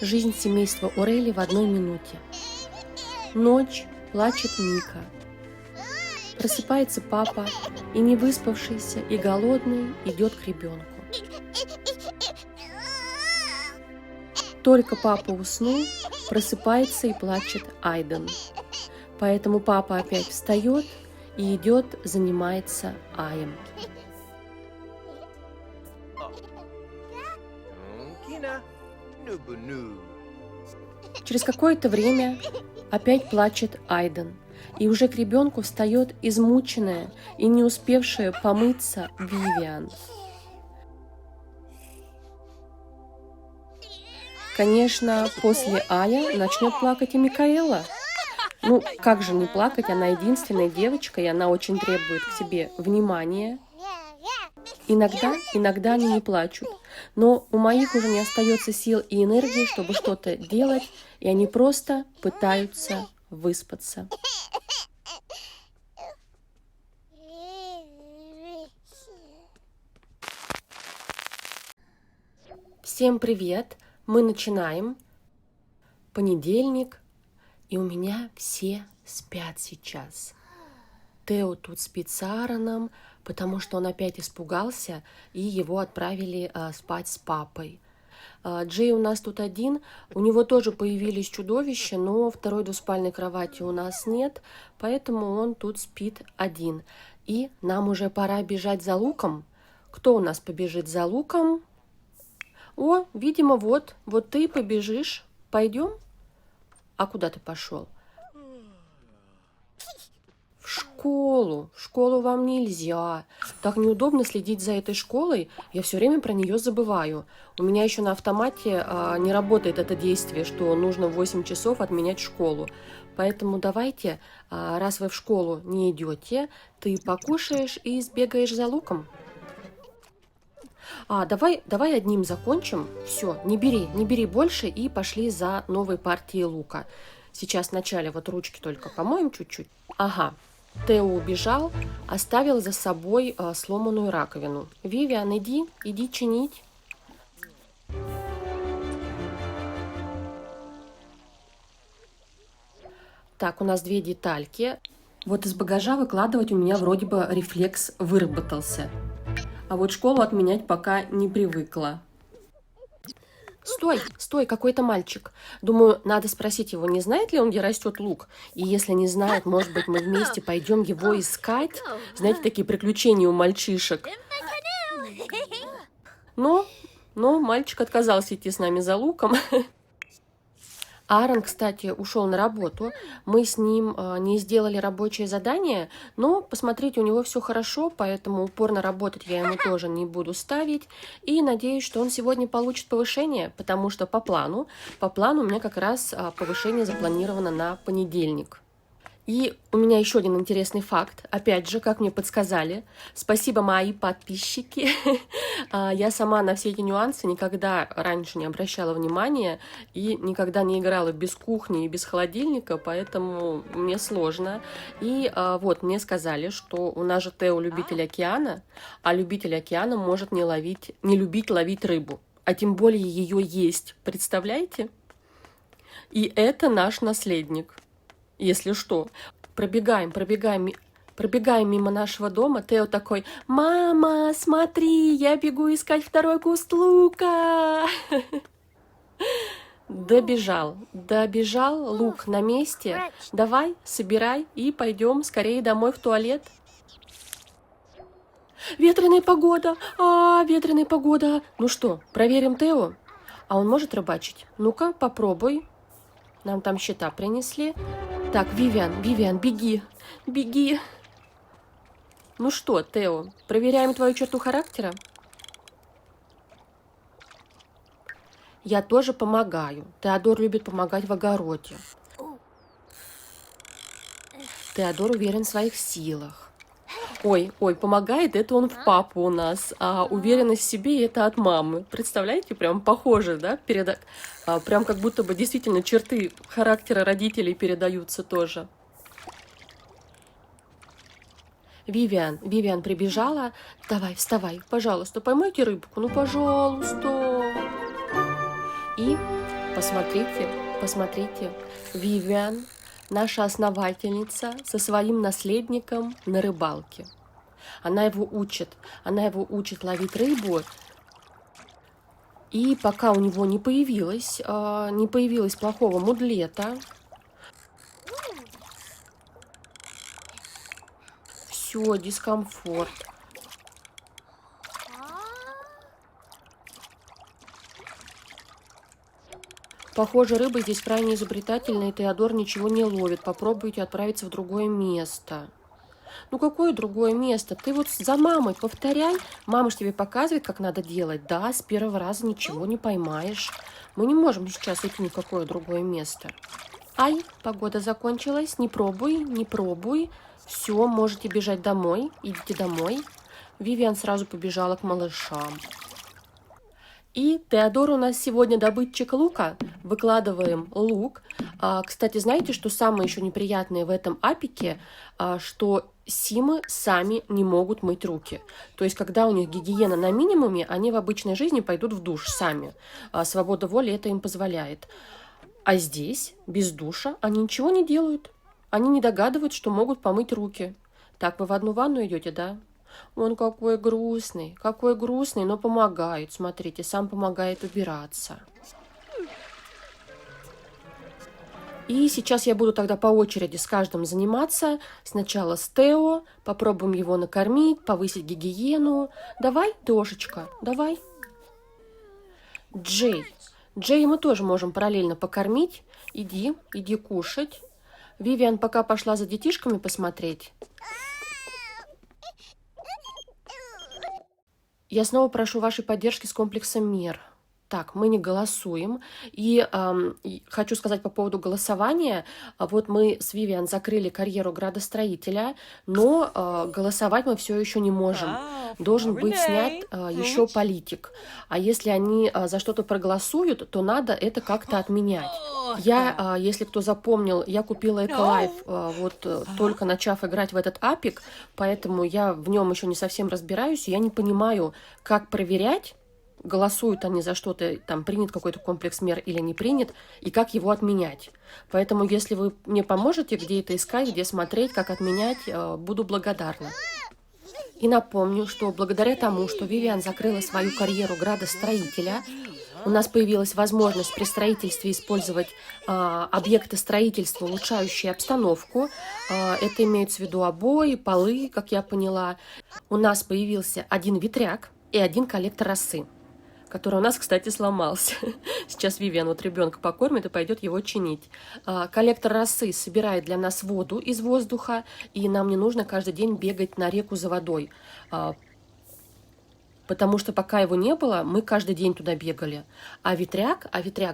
Жизнь семейства Орели в одной минуте. Ночь, плачет Мика. Просыпается папа, и не выспавшийся, и голодный идет к ребенку. Только папа уснул, просыпается и плачет Айден. Поэтому папа опять встает и идет, занимается Аем. Через какое-то время опять плачет Айден, и уже к ребенку встает измученная и не успевшая помыться Вивиан. Конечно, после Ая начнет плакать и Микаэла. Ну, как же не плакать, она единственная девочка, и она очень требует к себе внимания. Иногда они не плачут, но у моих уже не остается сил и энергии, чтобы что-то делать, и они просто пытаются выспаться. Всем привет! Мы начинаем. Понедельник, и у меня все спят сейчас. Тео тут спит с Аароном, потому что он опять испугался, и его отправили спать с папой. Джей у нас тут один, у него тоже появились чудовища, но второй двуспальной кровати у нас нет, поэтому он тут спит один. И нам уже пора бежать за Луком. Кто у нас побежит за Луком? О, видимо, вот ты побежишь. Пойдем? А куда ты пошел? В школу вам нельзя. Так неудобно следить за этой школой. Я все время про нее забываю. У меня еще на автомате не работает это действие, что нужно в 8 часов отменять школу. Поэтому давайте, раз вы в школу не идете, ты покушаешь и сбегаешь за Луком. Давай одним закончим. Все, не бери больше и пошли за новой партией лука. Сейчас вначале вот ручки только помоем чуть-чуть. Ага, Тео убежал, оставил за собой сломанную раковину. Вивиан, иди чинить. Так, у нас 2 детальки. Вот из багажа выкладывать у меня вроде бы рефлекс выработался. А вот школу отменять пока не привыкла. Стой, какой-то мальчик. Думаю, надо спросить его, не знает ли он, где растет лук. И если не знает, может быть, мы вместе пойдем его искать. Знаете, такие приключения у мальчишек. Но мальчик отказался идти с нами за луком. Аарон, кстати, ушел на работу. Мы с ним не сделали рабочее задание, но, посмотрите, у него все хорошо, поэтому упорно работать я ему тоже не буду ставить. И надеюсь, что он сегодня получит повышение, потому что по плану у меня как раз повышение запланировано на понедельник. И у меня еще один интересный факт. Опять же, как мне подсказали. Спасибо, мои подписчики. Я сама на все эти нюансы никогда раньше не обращала внимания и никогда не играла без кухни и без холодильника, поэтому мне сложно. И вот мне сказали, что у нас же Тео любитель океана, а любитель океана может не любить ловить рыбу, а тем более ее есть. Представляете? И это наш наследник. Если что, пробегаем мимо нашего дома, Тео такой: «Мама, смотри, я бегу искать второй куст лука!» Добежал, лук на месте. Давай, собирай и пойдем скорее домой в туалет. Ветреная погода, ветреная погода. Ну что, проверим Тео? А он может рыбачить? Ну-ка, попробуй. Нам там счета принесли. Так, Вивиан, беги. Ну что, Тео, проверяем твою черту характера? Я тоже помогаю. Теодор любит помогать в огороде. Теодор уверен в своих силах. Ой, помогает, это он в папу у нас, а уверенность в себе это от мамы. Представляете, прям похоже, да? Прям как будто бы действительно черты характера родителей передаются тоже. Вивиан прибежала. Давай, вставай, пожалуйста, поймайте рыбку, ну, пожалуйста. И посмотрите, Вивиан, наша основательница, со своим наследником на рыбалке. Она его учит ловить рыбу. И пока у него не появилось плохого мудлета, все, дискомфорт. Похоже, рыба здесь крайне изобретательная, и Теодор ничего не ловит. Попробуйте отправиться в другое место. Ну, какое другое место? Ты вот за мамой повторяй. Мама ж тебе показывает, как надо делать. Да, с первого раза ничего не поймаешь. Мы не можем сейчас идти ни в какое другое место. Ай, погода закончилась. Не пробуй. Все, можете бежать домой. Идите домой. Вивиан сразу побежала к малышам. И Теодор у нас сегодня добытчик лука. Выкладываем лук. Кстати, знаете, что самое еще неприятное в этом апике? Что симы сами не могут мыть руки. То есть, когда у них гигиена на минимуме, они в обычной жизни пойдут в душ сами. Свобода воли это им позволяет. А здесь, без душа, они ничего не делают. Они не догадываются, что могут помыть руки. Так, вы в одну ванну идете, да? Он какой грустный, но помогает. Смотрите, сам помогает убираться. И сейчас я буду тогда по очереди с каждым заниматься. Сначала с Тео. Попробуем его накормить, повысить гигиену. Давай, Тошечка, давай. Джей мы тоже можем параллельно покормить. Иди кушать. Вивиан пока пошла за детишками посмотреть. Я снова прошу вашей поддержки с комплексом мер. Так, мы не голосуем. И хочу сказать по поводу голосования. Вот мы с Вивиан закрыли карьеру градостроителя, но голосовать мы все еще не можем. Должен быть снят еще политик. А если они за что-то проголосуют, то надо это как-то отменять. Я, если кто запомнил, я купила Эколайф, только начав играть в этот апик, поэтому я в нем еще не совсем разбираюсь, я не понимаю, как проверять, голосуют они за что-то, там, принят какой-то комплекс мер или не принят, и как его отменять. Поэтому, если вы мне поможете, где это искать, где смотреть, как отменять, буду благодарна. И напомню, что благодаря тому, что Вивиан закрыла свою карьеру градостроителя, у нас появилась возможность при строительстве использовать объекты строительства, улучшающие обстановку. Это имеется в виду обои, полы, как я поняла. У нас появился один ветряк и один коллектор росы, который у нас, кстати, сломался. Сейчас Вивиан вот ребенка покормит и пойдет его чинить. Коллектор росы собирает для нас воду из воздуха, и нам не нужно каждый день бегать на реку за водой. Потому что пока его не было, мы каждый день туда бегали. А ветряк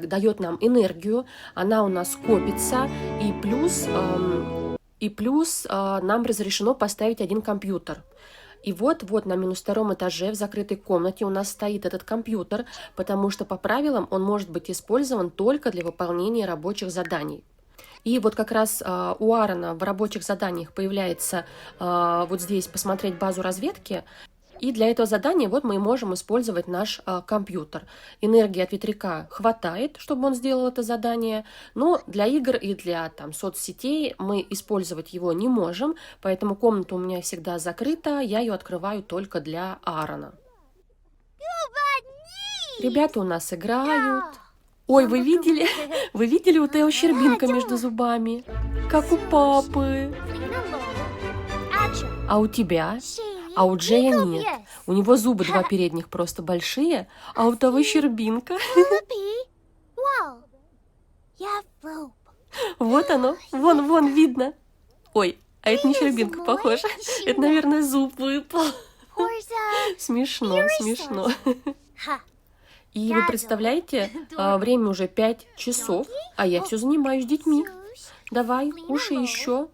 дает нам энергию, она у нас копится, и плюс нам разрешено поставить один компьютер. И вот на -2 этаже в закрытой комнате у нас стоит этот компьютер, потому что по правилам он может быть использован только для выполнения рабочих заданий. И вот как раз у Аарона в рабочих заданиях появляется вот здесь посмотреть базу разведки. И для этого задания вот мы можем использовать наш компьютер. Энергии от ветряка хватает, чтобы он сделал это задание, но для игр и для соцсетей мы использовать его не можем, поэтому комната у меня всегда закрыта, я ее открываю только для Аарона. Ребята у нас играют. Ой, вы видели у Тео щербинка между зубами? Как у папы. А у тебя? А у Джея нет. У него зубы 2 передних просто большие, а у того щербинка. Вот оно. Вон видно. Ой, а это не щербинка, похоже. Это, наверное, зуб выпал. Смешно. И вы представляете, время уже 5 часов, а я все занимаюсь с детьми. Давай, кушай еще.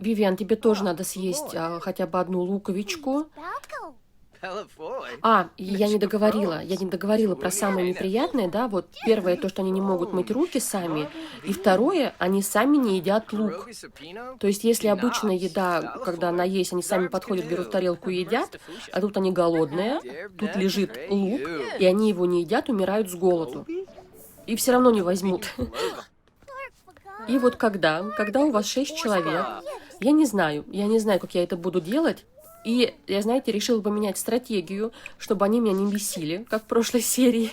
Вивиан, тебе тоже надо съесть хотя бы одну луковичку. Я не договорила про самое неприятное, да, вот первое, то, что они не могут мыть руки сами, и второе, они сами не едят лук. То есть, если обычная еда, когда она есть, они сами подходят, берут тарелку и едят, а тут они голодные, тут лежит лук, и они его не едят, умирают с голоду. И все равно не возьмут. И вот когда у вас 6 человек, я не знаю, как я это буду делать, и я, знаете, решила поменять стратегию, чтобы они меня не бесили, как в прошлой серии.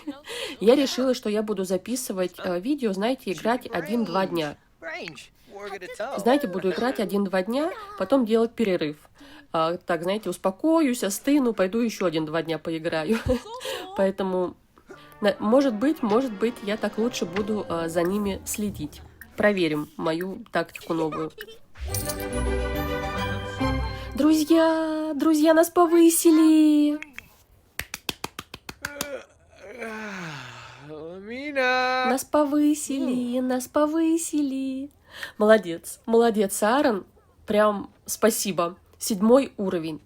Я решила, что я буду записывать видео, знаете, играть 1-2 дня. Знаете, буду играть 1-2 дня, потом делать перерыв. Так, знаете, успокоюсь, остыну, пойду еще 1-2 дня поиграю. Поэтому, может быть, я так лучше буду за ними следить. Проверим мою тактику новую. Друзья, нас повысили! Нас повысили! Молодец, Аарон, прям спасибо. 7 уровень.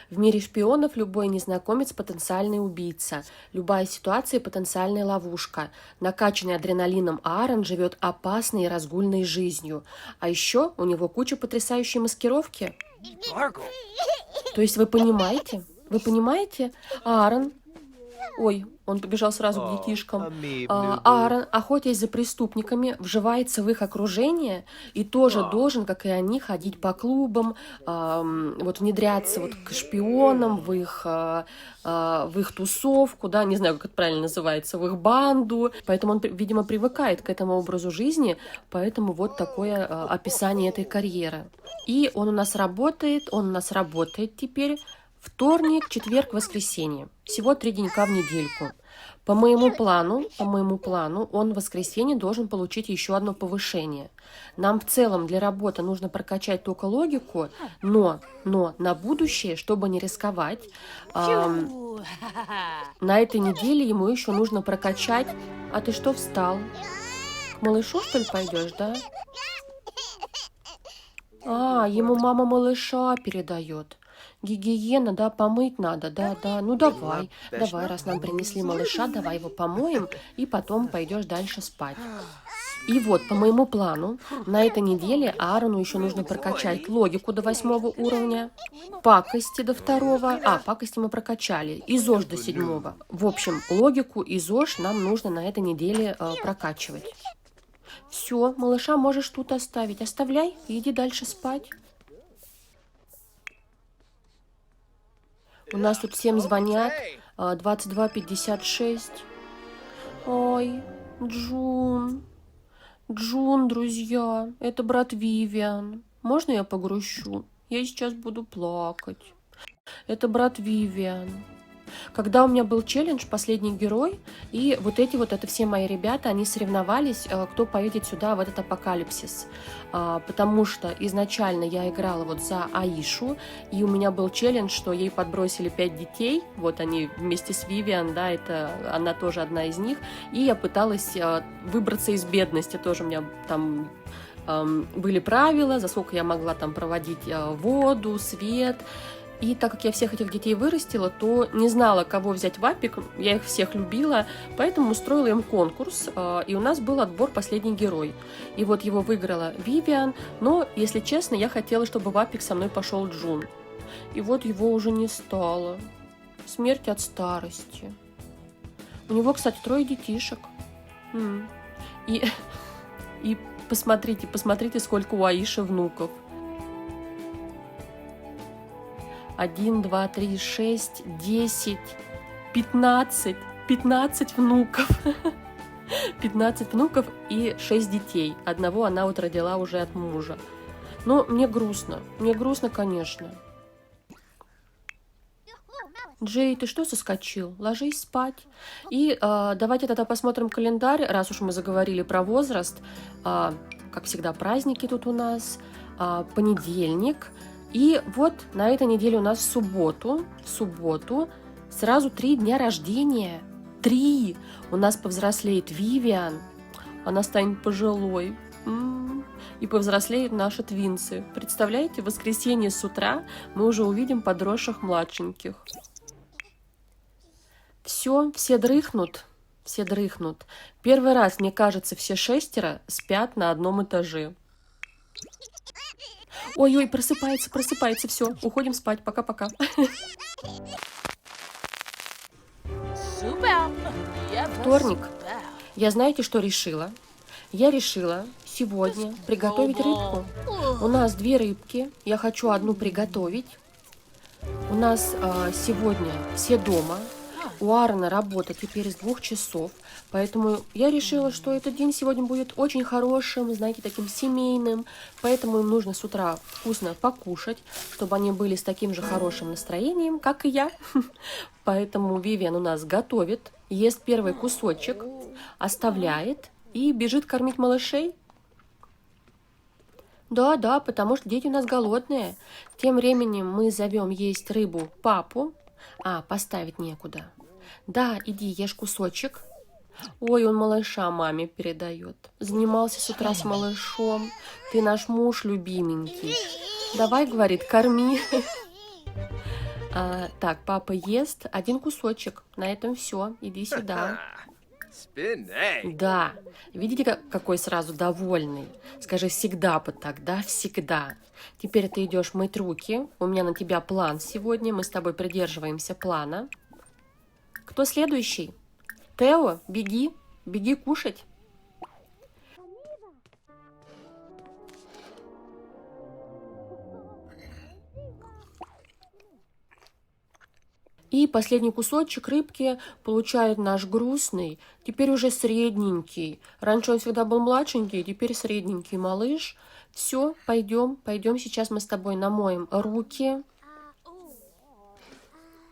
В мире шпионов любой незнакомец – потенциальный убийца. Любая ситуация – потенциальная ловушка. Накачанный адреналином Аарон живет опасной и разгульной жизнью. А еще у него куча потрясающей маскировки. То есть вы понимаете? Аарон... Ой, он побежал сразу к детишкам. Аарон, охотясь за преступниками, вживается в их окружение и тоже должен, как и они, ходить по клубам, вот внедряться вот к шпионам в их тусовку, да, не знаю, как это правильно называется, в их банду. Поэтому он, видимо, привыкает к этому образу жизни, поэтому вот такое описание этой карьеры. И он у нас работает теперь вторник, четверг, воскресенье. Всего 3 денька в недельку. По моему плану, он в воскресенье должен получить еще одно повышение. Нам в целом для работы нужно прокачать только логику, но на будущее, чтобы не рисковать, на этой неделе ему еще нужно прокачать... А ты что встал? К малышу, что ли, пойдешь, да? Ему мама малыша передает. Гигиена, да, помыть надо, да. Ну давай, раз нам принесли малыша, давай его помоем, и потом пойдешь дальше спать. И вот, по моему плану, на этой неделе Аарону еще нужно прокачать логику до 8 уровня, пакости до 2, пакости мы прокачали, и ЗОЖ до 7. В общем, логику и ЗОЖ нам нужно на этой неделе прокачивать. Все, малыша можешь тут оставить. Оставляй и иди дальше спать. У нас тут всем звонят. 22:56. Ой, Джун, друзья, это брат Вивиан. Можно я погрущу? Я сейчас буду плакать. Это брат Вивиан. Когда у меня был челлендж «Последний герой», и это все мои ребята, они соревновались, кто поедет сюда в этот апокалипсис. Потому что изначально я играла вот за Аишу, и у меня был челлендж, что ей подбросили 5 детей, вот они вместе с Вивиан, да, она тоже одна из них, и я пыталась выбраться из бедности, тоже у меня там... были правила, за сколько я могла там проводить воду, свет. И так как я всех этих детей вырастила, то не знала, кого взять в апик, я их всех любила, поэтому устроила им конкурс, и у нас был отбор «Последний герой». И вот его выиграла Вивиан, но, если честно, я хотела, чтобы в апик со мной пошел Джун. И вот его уже не стало. Смерть от старости. У него, кстати, 3 детишек. И посмотрите, сколько у Аиши внуков. 1, 2, 3, 6, 10, 15 внуков. 15 внуков и 6 детей. Одного она вот родила уже от мужа. Но мне грустно, конечно. Джей, ты что соскочил? Ложись спать. И давайте тогда посмотрим календарь, раз уж мы заговорили про возраст. Как всегда, праздники тут у нас. Понедельник. И вот на этой неделе у нас в субботу сразу 3 дня рождения. 3! У нас повзрослеет Вивиан. Она станет пожилой. И повзрослеют наши твинсы. Представляете, в воскресенье с утра мы уже увидим подросших младшеньких. Все дрыхнут, все дрыхнут. Первый раз, мне кажется, все 6 спят на одном этаже. Ой-ой, просыпается, все, уходим спать, пока-пока. Вторник. Я знаете, что решила? Я решила сегодня приготовить рыбку. У нас 2 рыбки, я хочу одну приготовить. У нас сегодня все дома. У Аарона работа теперь с 2 часов, поэтому я решила, что этот день сегодня будет очень хорошим, знаете, таким семейным, поэтому им нужно с утра вкусно покушать, чтобы они были с таким же хорошим настроением, как и я. Поэтому Вивиан у нас готовит, ест первый кусочек, оставляет и бежит кормить малышей. Да, потому что дети у нас голодные. Тем временем мы зовем есть рыбу папу. Поставить некуда. Да, иди, ешь кусочек. Ой, он малыша маме передает. Занимался с утра с малышом. Ты наш муж любименький. Давай, говорит, корми. Так, папа ест 1 кусочек. На этом все. Иди сюда. Да, видите, какой сразу довольный. Скажи, всегда бы так, да, всегда. Теперь ты идешь мыть руки. У меня на тебя план сегодня. Мы с тобой придерживаемся плана. Кто следующий? Тео, беги, беги кушать. И последний кусочек рыбки получает наш грустный, теперь уже средненький. Раньше он всегда был младшенький, теперь средненький малыш. Все, пойдем, сейчас мы с тобой намоем руки.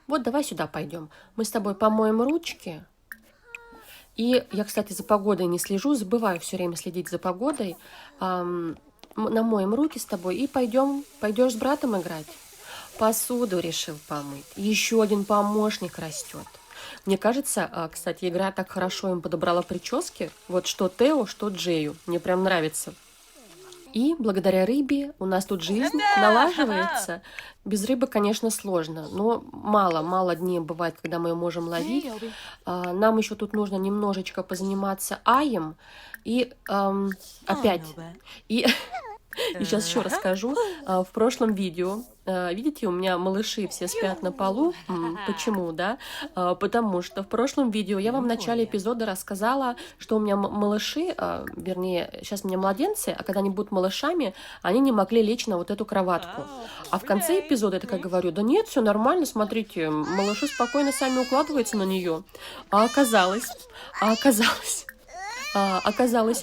Вот, давай сюда пойдем. Мы с тобой помоем ручки. И я, кстати, за погодой не слежу, забываю все время следить за погодой. Намоем руки с тобой и пойдешь с братом играть. Посуду решил помыть. Еще один помощник растет. Мне кажется, кстати, игра так хорошо им подобрала прически. Вот что Тео, что Джею. Мне прям нравится. И благодаря рыбе у нас тут жизнь налаживается. Без рыбы, конечно, сложно, но мало дней бывает, когда мы ее можем ловить. Нам еще тут нужно немножечко позаниматься аем. И опять... И сейчас еще расскажу. В прошлом видео, видите, у меня малыши все спят на полу. Почему, да? Потому что в прошлом видео я вам в начале эпизода рассказала, что у меня малыши, вернее, сейчас у меня младенцы, а когда они будут малышами, они не могли лечь на вот эту кроватку. А в конце эпизода я такая говорю, да нет, все нормально, смотрите, малыши спокойно сами укладываются на нее. Оказалось,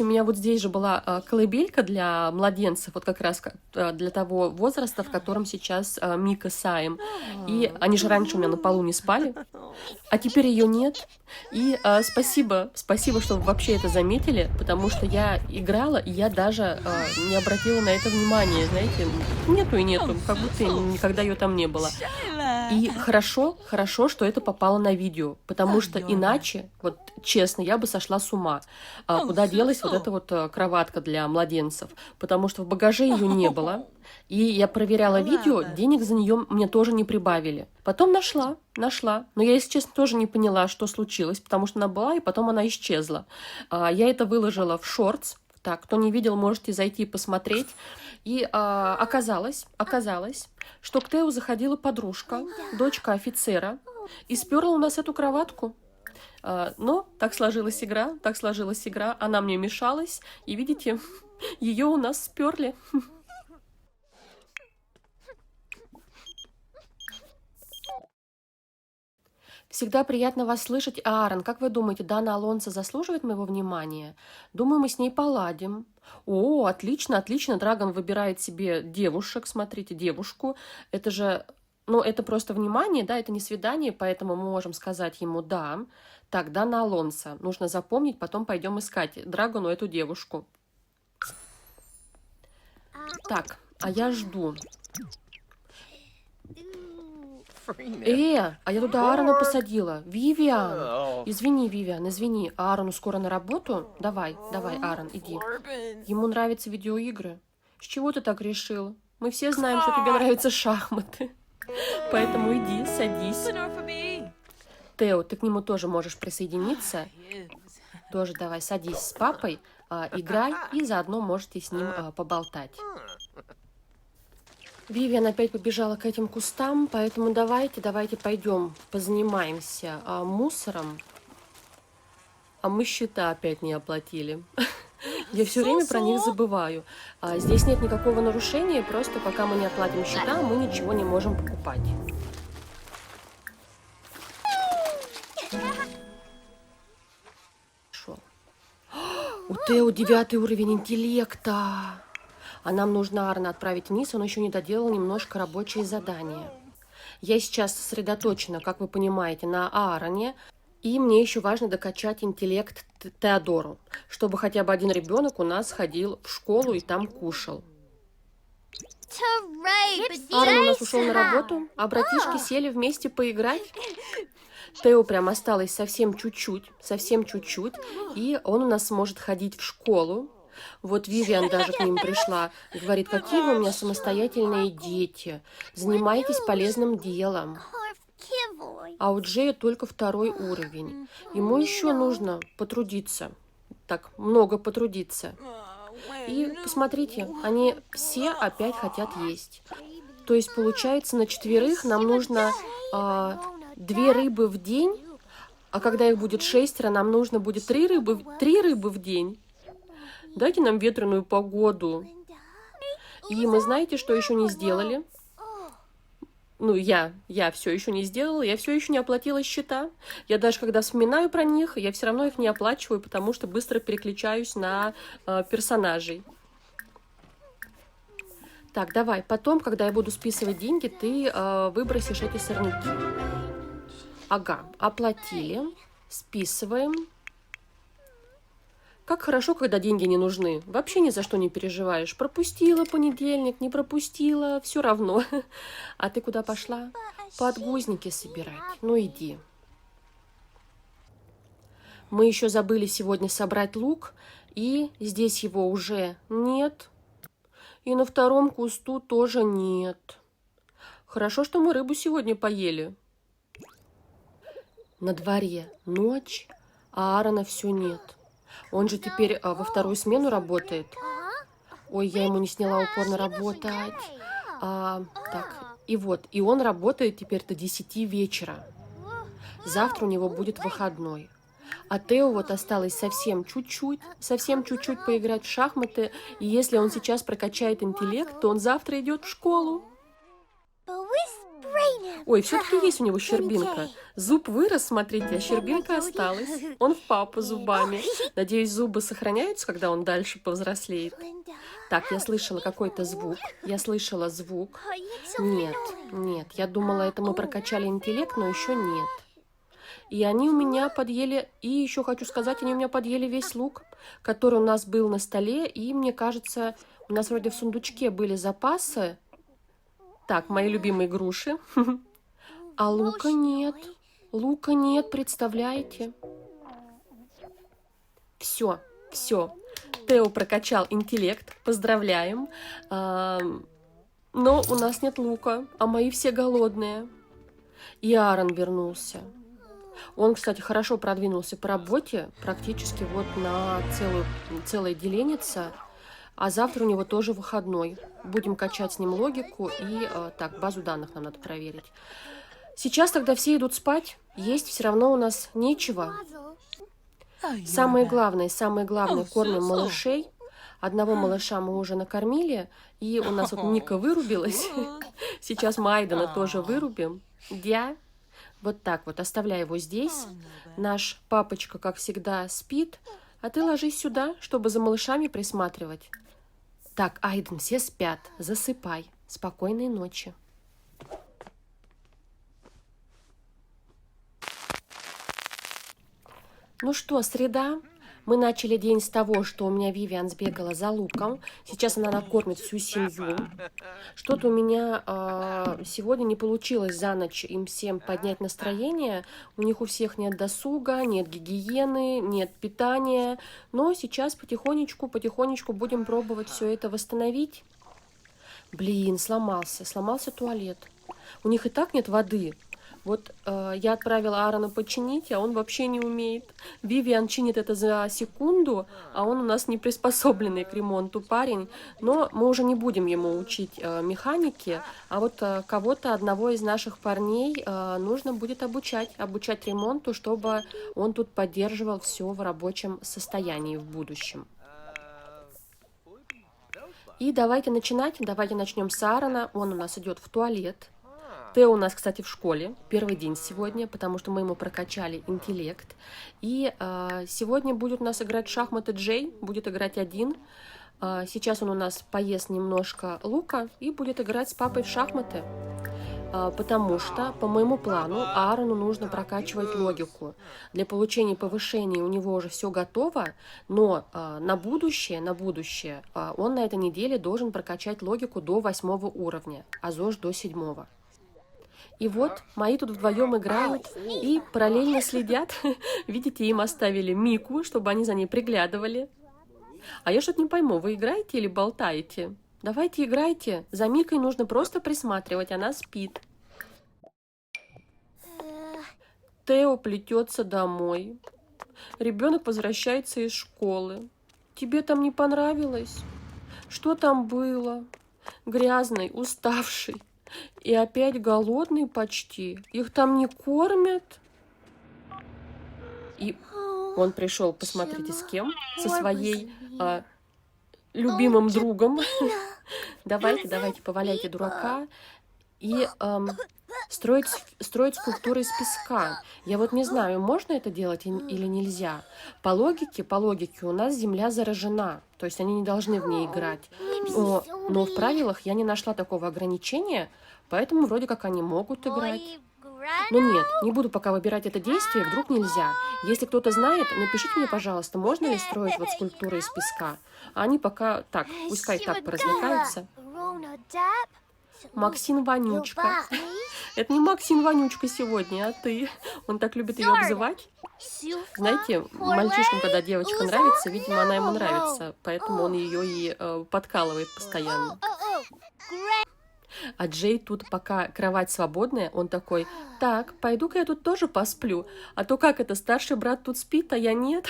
у меня вот здесь же была колыбелька для младенцев, вот как раз для того возраста, в котором сейчас Мика с Саем. И они же раньше у меня на полу не спали, а теперь ее нет. И спасибо, что вы вообще это заметили, потому что я играла, и я даже не обратила на это внимания, знаете, нету, как будто никогда ее там не было. И хорошо, что это попало на видео, потому что иначе, вот честно, я бы сошла с ума. Куда делась вот эта вот кроватка для младенцев, потому что в багаже ее не было, и я проверяла видео, денег за нее мне тоже не прибавили. Потом нашла, но я, если честно, тоже не поняла, что случилось, потому что она была, и потом она исчезла. Я это выложила в шортс. Так, кто не видел, можете зайти и посмотреть. И оказалось, что к Тео заходила подружка, дочка офицера, и сперла у нас эту кроватку. Но так сложилась игра, она мне мешалась, и видите, ее у нас сперли. Всегда приятно вас слышать, Аарон. Как вы думаете, Дана Алонсо заслуживает моего внимания? Думаю, мы с ней поладим. О, отлично. Драгон выбирает себе девушек. Смотрите, девушку. Это же, это просто внимание, да, это не свидание, поэтому мы можем сказать ему «да». Так, Дана Алонсо. Нужно запомнить, потом пойдем искать Драгону эту девушку. Так, а я жду. А я туда Аарона посадила. Вивиан! Извини, Вивиан, извини. А Аарону скоро на работу? Давай, Аарон, иди. Ему нравятся видеоигры. С чего ты так решил? Мы все знаем, что тебе нравятся шахматы. Поэтому иди, садись. Тео, ты к нему тоже можешь присоединиться. Тоже давай, садись с папой, играй, и заодно можете с ним поболтать. Вивиан опять побежала к этим кустам, поэтому давайте пойдем позанимаемся мусором. А мы счета опять не оплатили. Я все время про них забываю. Здесь нет никакого нарушения, просто пока мы не оплатим счета, мы ничего не можем покупать. У Тео 9 уровень интеллекта. А нам нужно Аарона отправить вниз, он еще не доделал немножко рабочие задания. Я сейчас сосредоточена, как вы понимаете, на Аароне. И мне еще важно докачать интеллект Теодору, чтобы хотя бы один ребенок у нас ходил в школу и там кушал. Аарон у нас ушел на работу, а братишки сели вместе поиграть. Тео прям осталось совсем чуть-чуть, и он у нас сможет ходить в школу. Вот Вивиан даже к ним пришла и говорит, какие вы у меня самостоятельные дети, занимайтесь полезным делом. А у Джея только 2 уровень. Ему еще нужно потрудиться, так много потрудиться. И посмотрите, они все опять хотят есть. То есть получается на 4 нам нужно 2 рыбы в день, а когда их будет 6, нам нужно будет 3 рыбы в день. Дайте нам ветреную погоду. И мы знаете, что еще не сделали? Ну, я все еще не сделала, я все еще не оплатила счета. Я даже когда вспоминаю про них, я все равно их не оплачиваю, потому что быстро переключаюсь на персонажей. Так, давай, потом, когда я буду списывать деньги, ты выбросишь эти сорняки. Ага, оплатили, списываем. Как хорошо, когда деньги не нужны. Вообще ни за что не переживаешь. Пропустила понедельник, не пропустила, все равно. А ты куда пошла? Подгузники собирать. Ну иди. Мы еще забыли сегодня собрать лук, и здесь его уже нет. И на 2 кусту тоже нет. Хорошо, что мы рыбу сегодня поели. На дворе ночь, а Аарона все нет. Он же теперь во 2 смену работает. Ой, я ему не сняла упорно работать. Так, и он работает теперь до 10 вечера. Завтра у него будет выходной. А Тео вот осталось совсем чуть-чуть поиграть в шахматы. И если он сейчас прокачает интеллект, то он завтра идет в школу. Ой, все-таки есть у него щербинка. Зуб вырос, смотрите, а щербинка осталась. Он в папу зубами. Надеюсь, зубы сохраняются, когда он дальше повзрослеет. Так, я слышала какой-то звук. Нет, я думала, это мы прокачали интеллект, но еще нет. И они у меня подъели, и еще хочу сказать, они у меня подъели весь лук, который у нас был на столе, и мне кажется, у нас вроде в сундучке были запасы. Так, мои любимые груши. А лука нет. Представляете? Все. Тео прокачал интеллект, поздравляем. Но у нас нет лука, а мои все голодные. И Аарон вернулся. Он, кстати, хорошо продвинулся по работе, практически вот на целое деленица. А завтра у него тоже выходной. Будем качать с ним логику и так, базу данных нам надо проверить. Сейчас тогда все идут спать. Есть все равно у нас нечего. Самое главное, кормим малышей. Одного малыша мы уже накормили. И у нас вот Ника вырубилась. Сейчас мы Айдена тоже вырубим. Вот так вот, оставляй его здесь. Наш папочка, как всегда, спит. А ты ложись сюда, чтобы за малышами присматривать. Так, Айден, все спят. Засыпай. Спокойной ночи. Ну что, среда? Мы начали день с того, что у меня Вивиан сбегала за луком. Сейчас она накормит всю семью. Что-то у меня сегодня не получилось за ночь им всем поднять настроение. У них у всех нет досуга, нет гигиены, нет питания. Но сейчас потихонечку будем пробовать все это восстановить. Блин, сломался туалет. У них и так нет воды. Вот я отправила Аарона починить, а он вообще не умеет. Вивиан чинит это за секунду, а он у нас не приспособленный к ремонту парень. Но мы уже не будем ему учить механики, а вот кого-то, одного из наших парней, нужно будет обучать ремонту, чтобы он тут поддерживал все в рабочем состоянии в будущем. И давайте начнем с Аарона. Он у нас идет в туалет. Тео у нас, кстати, в школе, первый день сегодня, потому что мы ему прокачали интеллект. И сегодня будет у нас играть в шахматы Джей, будет играть один. Сейчас он у нас поест немножко лука и будет играть с папой в шахматы. Потому что, по моему плану, Аарону нужно прокачивать логику. Для получения повышения у него уже все готово, но на будущее он на этой неделе должен прокачать логику до 8 уровня, а ЗОЖ до 7. И вот мои тут вдвоем играют и параллельно следят. Видите, им оставили Мику, чтобы они за ней приглядывали. А я что-то не пойму, вы играете или болтаете? Давайте играйте. За Микой нужно просто присматривать, она спит. Тео плетется домой. Ребенок возвращается из школы. Тебе там не понравилось? Что там было? Грязный, уставший. И опять голодный почти. Их там не кормят. И он пришел, посмотрите, с кем? Со своей любимым другом. Давайте, поваляйте дурака. И строить скульптуры из песка. Я вот не знаю, можно это делать или нельзя. По логике у нас земля заражена. То есть они не должны в ней играть. Но в правилах я не нашла такого ограничения, поэтому вроде как они могут играть. Но нет, не буду пока выбирать это действие, вдруг нельзя. Если кто-то знает, напишите мне, пожалуйста, можно ли строить вот скульптуры из песка. А они пока так, пускай так поразвлекаются. Максин Вонючка. Это не Максин Вонючка сегодня, а ты. Он так любит ее обзывать. Знаете, мальчишкам, когда девочка нравится, видимо, она ему нравится, поэтому он ее и подкалывает постоянно. А Джей тут, пока кровать свободная, он такой: так, пойду-ка я тут тоже посплю, а то как это, старший брат тут спит, а я нет.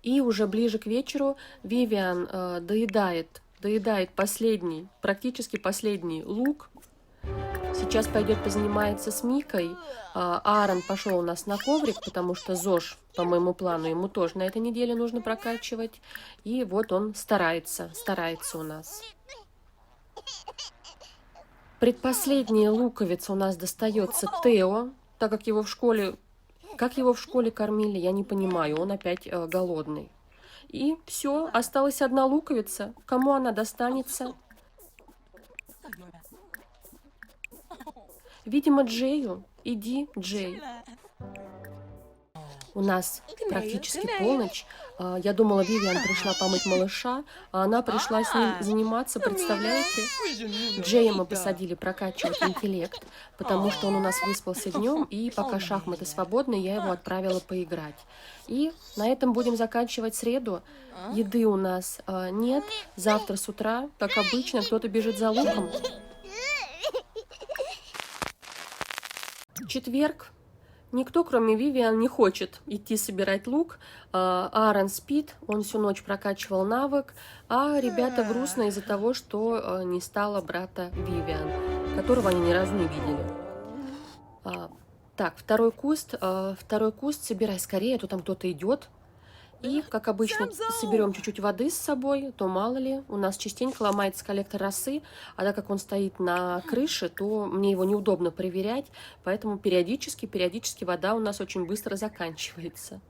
И уже ближе к вечеру Вивиан доедает практически последний лук. Сейчас пойдет позанимается с Микой. Аарон пошел у нас на коврик, потому что ЗОЖ, по моему плану, ему тоже на этой неделе нужно прокачивать. И вот он старается у нас. Предпоследняя луковица у нас достается Тео, так как его в школе... Как его в школе кормили, я не понимаю, он опять голодный. И все, осталась одна луковица. Кому она достанется? Видимо, Джею. Иди, Джей. У нас практически полночь. Я думала, Вивиан пришла помыть малыша, а она пришла с ним заниматься, представляете? Джея мы посадили прокачивать интеллект, потому что он у нас выспался днем, и пока шахматы свободны, я его отправила поиграть. И на этом будем заканчивать среду. Еды у нас нет. Завтра с утра, как обычно, кто-то бежит за луком. Четверг. Никто, кроме Вивиан, не хочет идти собирать лук. Аарон спит, он всю ночь прокачивал навык, а ребята грустно из-за того, что не стало брата Вивиан, которого они ни разу не видели. Так, второй куст, собирай скорее, а то там кто-то идет. И, как обычно, соберем чуть-чуть воды с собой, то мало ли, у нас частенько ломается коллектор росы, а так как он стоит на крыше, то мне его неудобно проверять, поэтому периодически вода у нас очень быстро заканчивается.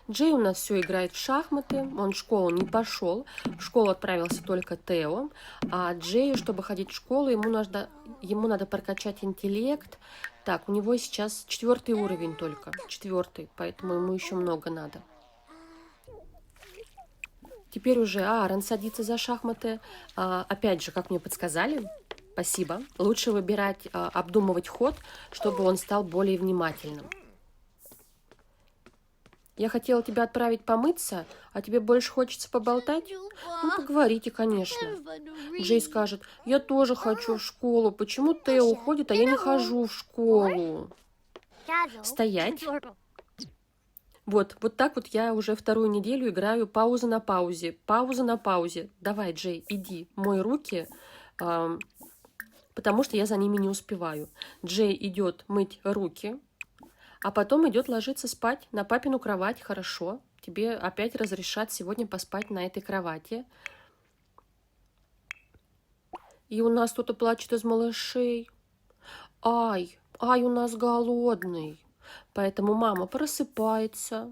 Джей у нас все играет в шахматы, он в школу не пошел, в школу отправился только Тео, а Джею, чтобы ходить в школу, ему надо прокачать интеллект. Так, у него сейчас 4-й уровень только, 4-й, поэтому ему еще много надо. Теперь уже Аарон садится за шахматы. Опять же, как мне подсказали, спасибо, лучше выбирать, обдумывать ход, чтобы он стал более внимательным. Я хотела тебя отправить помыться, а тебе больше хочется поболтать? Ну, поговорите, конечно. Джей скажет, я тоже хочу в школу. Почему Тео уходит, а я не хожу в школу? Стоять. Вот так вот я уже 2-ю неделю играю пауза на паузе. Пауза на паузе. Давай, Джей, иди, мой руки, потому что я за ними не успеваю. Джей идет мыть руки. А потом идет ложиться спать на папину кровать. Хорошо. Тебе опять разрешат сегодня поспать на этой кровати. И у нас кто-то плачет из малышей. Ай, у нас голодный. Поэтому мама просыпается.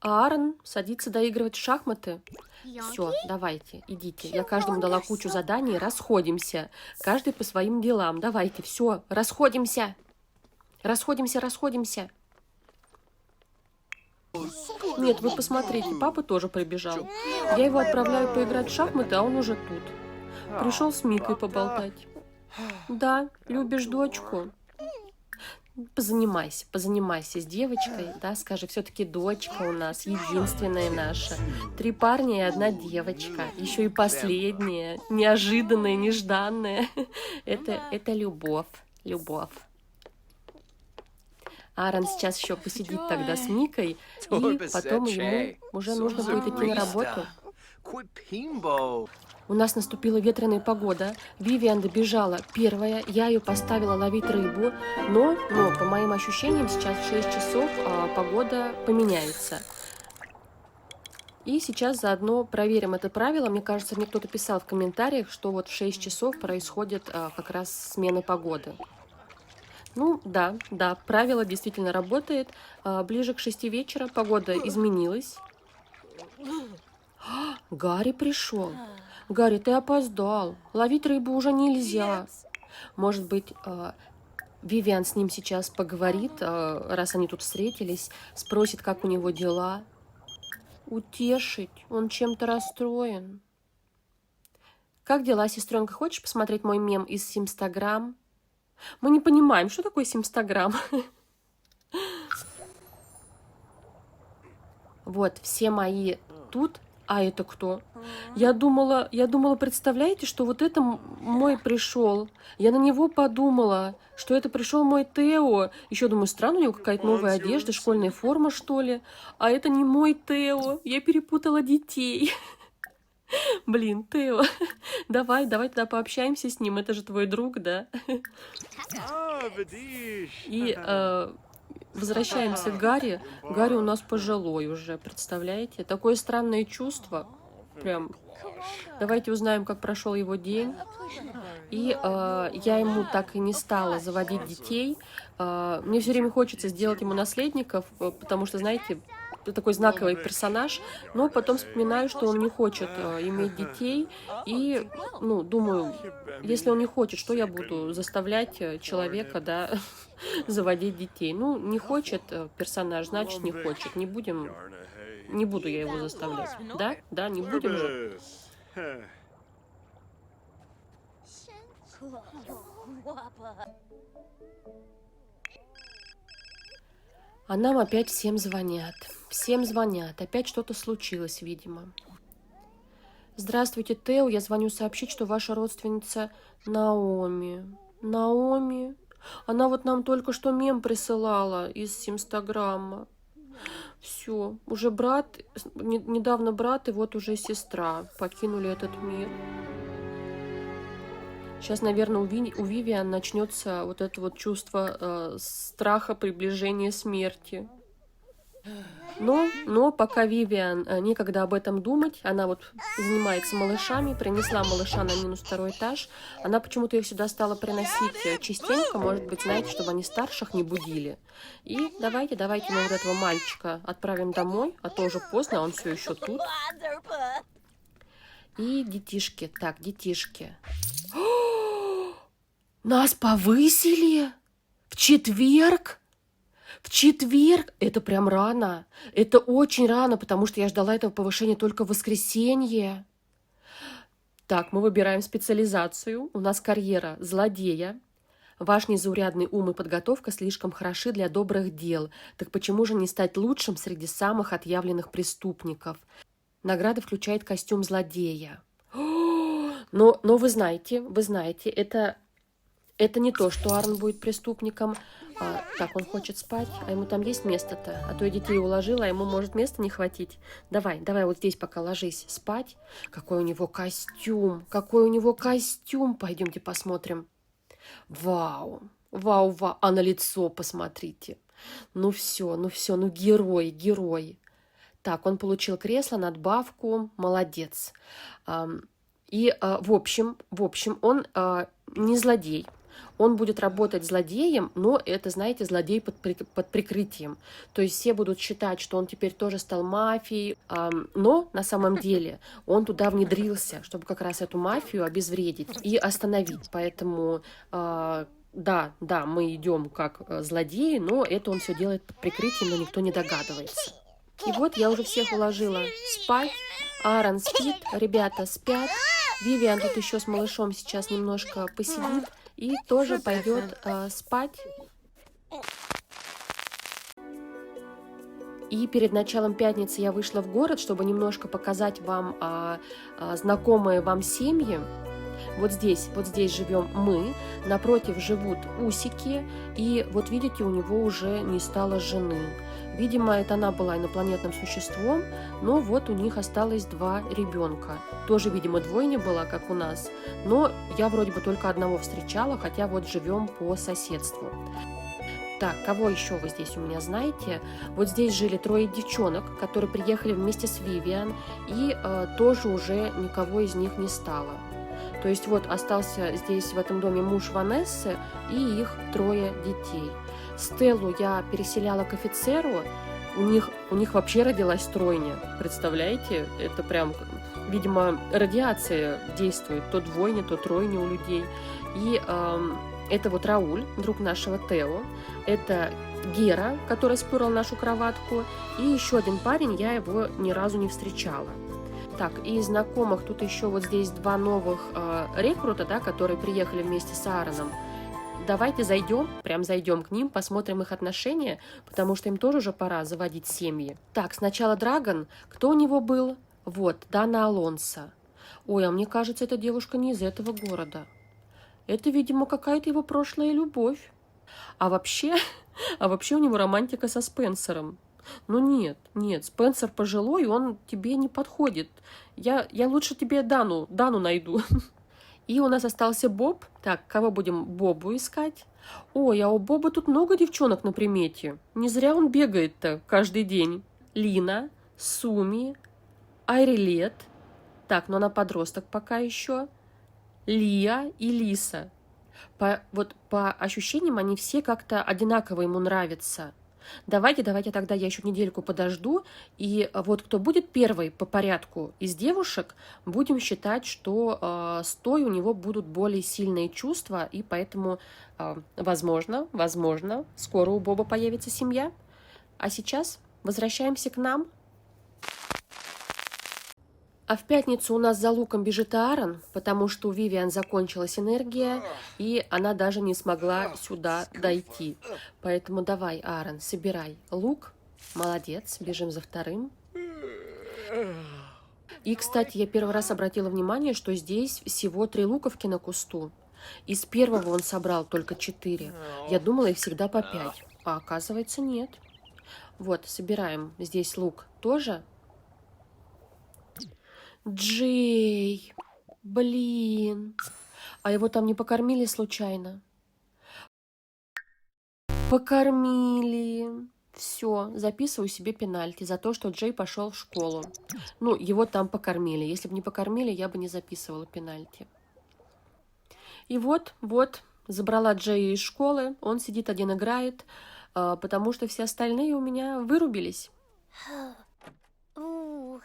А Аарон садится доигрывать в шахматы. Все, давайте, идите. Я каждому дала кучу заданий. Расходимся. Каждый по своим делам. Давайте, все, расходимся. Расходимся. Нет, вы посмотрите, папа тоже прибежал. Я его отправляю поиграть в шахматы, а он уже тут. Пришел с Микой поболтать. Да, любишь дочку? Позанимайся с девочкой, да, скажи, все-таки дочка у нас единственная наша. 3 парня и 1 девочка, еще и последняя, неожиданная, нежданная. Это любовь. Аарон сейчас еще посидит тогда с Микой, и потом ему уже нужно будет идти на работу. У нас наступила ветреная погода. Вивиан добежала первая, я ее поставила ловить рыбу, но по моим ощущениям сейчас в 6 часов погода поменяется. И сейчас заодно проверим это правило. Мне кажется, мне кто-то писал в комментариях, что вот в 6 часов происходит как раз смена погоды. Ну, да, правило действительно работает. Ближе к 6 вечера погода изменилась. Гарри пришел. Гарри, ты опоздал. Ловить рыбу уже нельзя. Может быть, Вивиан с ним сейчас поговорит, раз они тут встретились, спросит, как у него дела. Утешить, он чем-то расстроен. Как дела, сестренка? Хочешь посмотреть мой мем из Симстаграм? Мы не понимаем, что такое Симстаграм. Вот, все мои тут. А это кто? Я думала, представляете, что вот это мой пришел. Я на него подумала, что это пришел мой Тео. Еще думаю, странно, у него какая-то новая одежда, школьная форма, что ли. А это не мой Тео. Я перепутала детей. Блин, Тео, давай тогда пообщаемся с ним. Это же твой друг, да? И возвращаемся к Гарри. Гарри у нас пожилой уже, представляете? Такое странное чувство. Прям. Давайте узнаем, как прошел его день. И я ему так и не стала заводить детей. Мне все время хочется сделать ему наследников, потому что, знаете, такой знаковый персонаж, но потом вспоминаю, что он не хочет иметь детей, и, думаю, если он не хочет, что я буду заставлять человека, да, заводить детей? Ну, не хочет персонаж, значит, не хочет. Не буду я его заставлять. Да, не будем же. А нам опять всем звонят. Опять что-то случилось, видимо. Здравствуйте, Тео. Я звоню сообщить, что ваша родственница Наоми. Наоми? Она вот нам только что мем присылала из Инстаграма. Все, уже недавно брат и вот уже сестра покинули этот мир. Сейчас, наверное, у Вивиан начнется вот это вот чувство страха приближения смерти. Но пока Вивиан некогда об этом думать, она вот занимается малышами, принесла малыша на минус второй этаж. Она почему-то их сюда стала приносить частенько, может быть, знаете, чтобы они старших не будили. И давайте мы вот этого мальчика отправим домой, а то уже поздно, он все еще тут. И детишки, так, детишки. Нас повысили в четверг? В четверг? Это прям рано. Это очень рано, потому что я ждала этого повышения только в воскресенье. Так, мы выбираем специализацию. У нас карьера злодея. Ваш незаурядный ум и подготовка слишком хороши для добрых дел. Так почему же не стать лучшим среди самых отъявленных преступников? Награда включает костюм злодея. Но вы знаете, это не то, что Аарон будет преступником. Так, он хочет спать, а ему там есть место-то? А то я детей уложила, а ему может места не хватить. Давай вот здесь пока ложись спать. Какой у него костюм, Пойдемте посмотрим. Вау, а на лицо посмотрите. Ну все, герой. Так, он получил кресло, надбавку, молодец. В общем, он не злодей. Он будет работать злодеем, но это, знаете, злодей под прикрытием. То есть все будут считать, что он теперь тоже стал мафией, но на самом деле он туда внедрился, чтобы как раз эту мафию обезвредить и остановить. Поэтому да, мы идем как злодеи, но это он все делает под прикрытием, но никто не догадывается. И вот я уже всех уложила спать. Аарон спит, ребята спят. Вивиан тут еще с малышом сейчас немножко посидит и тоже пойдет спать. И перед началом пятницы я вышла в город, чтобы немножко показать вам знакомые вам семьи. Вот здесь живем мы, напротив живут усики, и вот видите, у него уже не стало жены. Видимо, это она была инопланетным существом, но вот у них осталось 2 ребенка. Тоже, видимо, двойня была, как у нас, но я вроде бы только одного встречала, хотя вот живем по соседству. Так, кого еще вы здесь у меня знаете? Вот здесь жили 3 девчонок, которые приехали вместе с Вивиан, и тоже уже никого из них не стало. То есть вот остался здесь в этом доме муж Ванессы и их 3 детей. Стеллу я переселяла к офицеру, у них вообще родилась тройня, представляете? Это прям, видимо, радиация действует, то двойня, то тройня у людей. И это вот Рауль, друг нашего Тео, это Гера, который спорил нашу кроватку, и еще один парень, я его ни разу не встречала. Так, и из знакомых тут еще вот здесь 2 новых рекрута, да, которые приехали вместе с Аароном. Давайте зайдем к ним, посмотрим их отношения, потому что им тоже уже пора заводить семьи. Так, сначала Драгон. Кто у него был? Вот, Дана Алонсо. Ой, а мне кажется, эта девушка не из этого города. Это, видимо, какая-то его прошлая любовь. А вообще у него романтика со Спенсером. Ну нет, Спенсер пожилой, он тебе не подходит. Я лучше тебе Дану найду. И у нас остался Боб. Так, кого будем Бобу искать? Ой, а у Боба тут много девчонок на примете. Не зря он бегает-то каждый день. Лина, Суми, Айрилет. Так, но она подросток пока еще. Лия и Лиса. По ощущениям они все как-то одинаково ему нравятся. Давайте тогда я еще недельку подожду, и вот кто будет первой по порядку из девушек, будем считать, что с той у него будут более сильные чувства, и поэтому, возможно, скоро у Боба появится семья. А сейчас возвращаемся к нам. А в пятницу у нас за луком бежит Аарон, потому что у Вивиан закончилась энергия, и она даже не смогла сюда дойти. Поэтому давай, Аарон, собирай лук. Молодец, бежим за вторым. И, кстати, я первый раз обратила внимание, что здесь всего 3 луковки на кусту. Из первого он собрал только 4. Я думала, их всегда по 5, а оказывается нет. Вот, собираем здесь лук тоже. Джей, блин, а его там не покормили случайно? Покормили. Все, записываю себе пенальти за то, что Джей пошел в школу. Ну, его там покормили. Если бы не покормили, я бы не записывала пенальти. И вот, забрала Джея из школы. Он сидит один играет, потому что все остальные у меня вырубились. У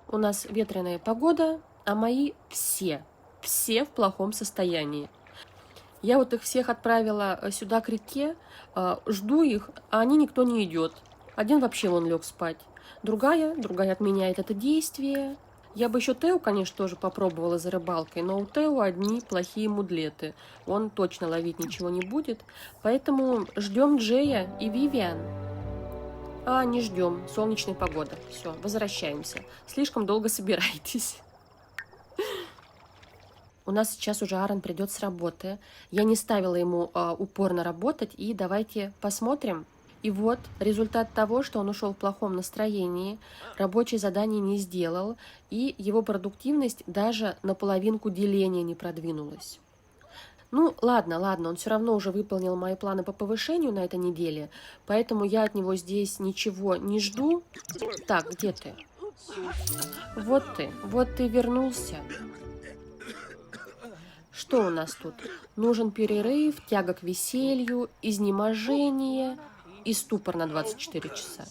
нас ветреная погода, а мои все в плохом состоянии. Я вот их всех отправила сюда к реке, жду их, а они никто не идет. Один вообще вон лег спать. Другая отменяет это действие. Я бы еще Тео, конечно, тоже попробовала за рыбалкой, но у Тео одни плохие мудлеты. Он точно ловить ничего не будет. Поэтому ждем Джея и Вивиан. А, не ждем. Солнечная погода. Все, возвращаемся. Слишком долго собираетесь. У нас сейчас уже Аарон придет с работы. Я не ставила ему упорно работать, и давайте посмотрим. И вот результат того, что он ушел в плохом настроении, рабочее задание не сделал, и его продуктивность даже на половинку деления не продвинулась. Ну, ладно, он все равно уже выполнил мои планы по повышению на этой неделе, поэтому я от него здесь ничего не жду. Так, где ты? Вот ты вернулся. Что у нас тут? Нужен перерыв, тяга к веселью, изнеможение и ступор на 24 часа.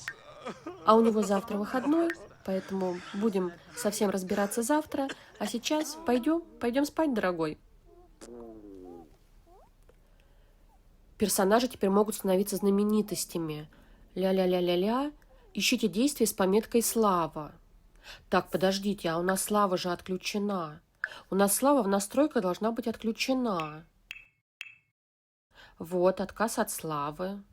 А у него завтра выходной, поэтому будем совсем разбираться завтра. А сейчас пойдем спать, дорогой. Персонажи теперь могут становиться знаменитостями. Ля-ля-ля-ля-ля. Ищите действия с пометкой «Слава». Так, подождите, а у нас Слава же отключена. У нас Слава в настройках должна быть отключена. Вот, отказ от Славы.